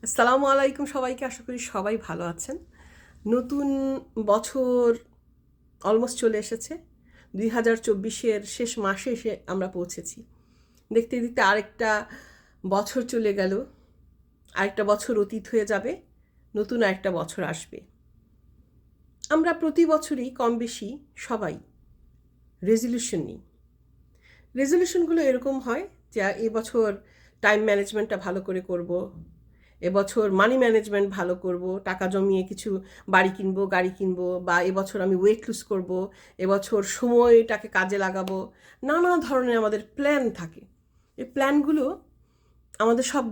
আসসালামু আলাইকুম সবাইকে, আশা করি সবাই ভালো আছেন। নতুন বছর অলমোস্ট চলে এসেছে। 2024-এর শেষ মাসে এসে আমরা পৌঁছেছি। দেখতে দেখতে আরেকটা বছর চলে গেল, আরেকটা বছর অতীত হয়ে যাবে, নতুন আরেকটা বছর আসবে। আমরা প্রতি বছরই কম বেশি সবাই রেজলিউশন নিই। রেজলিউশনগুলো এরকম হয় যে এবছর টাইম ম্যানেজমেন্টটা ভালো করে করব, এবছর মানি ম্যানেজমেন্ট ভালো করব, টাকা জমিয়ে কিছু বাড়ি কিনবো, গাড়ি কিনবো, বা এবছর আমি ওয়েট লুজ করব, এবছর সময়টাকে কাজে লাগাবো। নানা ধরনের আমাদের প্ল্যান থাকে। এই প্ল্যানগুলো আমাদের সব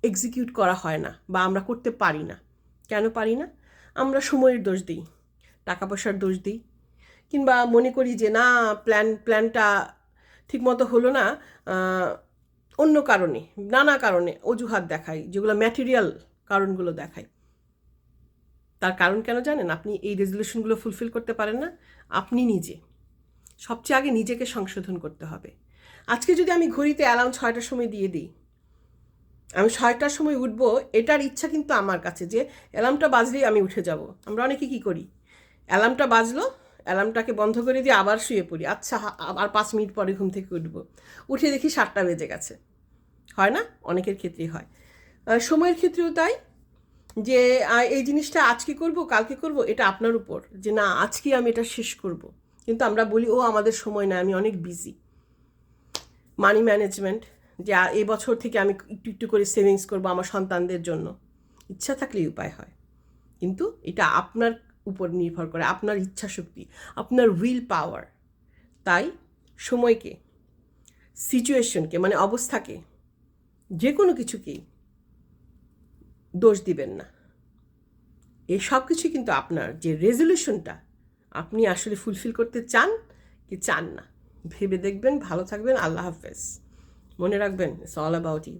এক্সিকিউট করা হয় না, বা আমরা করতে পারি না। কেন পারি না? আমরা সময়ের দোষ দিই, টাকা পয়সার দোষ দিই, কিংবা মনে করি যে না, প্ল্যানটা ঠিকমতো হলো না, অন্য কারণে, নানা কারণে অজুহাত দেখাই, যেগুলো ম্যাটেরিয়াল কারণগুলো দেখাই। তার কারণ কেন জানেন? আপনি এই রেজলিউশনগুলো ফুলফিল করতে পারেন না। আপনি নিজে সবচেয়ে আগে নিজেকে সংশোধন করতে হবে। আজকে যদি আমি ঘড়িতে অ্যালার্ম 6টার সময় দিয়ে দিই, আমি 6টার সময় উঠবো, এটার ইচ্ছা কিন্তু আমার কাছে যে অ্যালার্মটা বাজলেই আমি উঠে যাব। আমরা অনেকে কী করি, অ্যালার্মটা বাজলো, অ্যালার্মটাকে বন্ধ করে দিয়ে আবার শুয়ে পড়ি, আচ্ছা আবার 5 মিনিট পরে ঘুম থেকে উঠবো, উঠে দেখি 7টা বেজে গেছে। হয় না? অনেকের ক্ষেত্রেই হয়। সময়ের ক্ষেত্রেও তাই, যে এই জিনিসটা আজকে করব, কালকে করব, এটা আপনার উপর, যে না আজকে আমি এটা শেষ করব। কিন্তু আমরা বলি ও আমাদের সময় না, আমি অনেক বিজি। মানি ম্যানেজমেন্ট, যে এই বছর থেকে আমি একটু একটু করে সেভিংস করব আমার সন্তানদের জন্য, ইচ্ছা থাকলেই উপায় হয়। কিন্তু এটা আপনার উপর নির্ভর করে, আপনার ইচ্ছা শক্তি, আপনার উইল পাওয়ার। তাই সময়কে, সিচুয়েশনকে, মানে অবস্থাকে, যে কোনো কিছুকেই দোষ দিবেন না। এই সব কিছুই কিন্তু আপনার যে রেজলিউশনটা আপনি আসলে ফুলফিল করতে চান কি চান না, ভেবে দেখবেন। ভালো থাকবেন। আল্লাহ হাফেজ। মনে রাখবেন, ইটস অল অ্যাবাউট ইউ।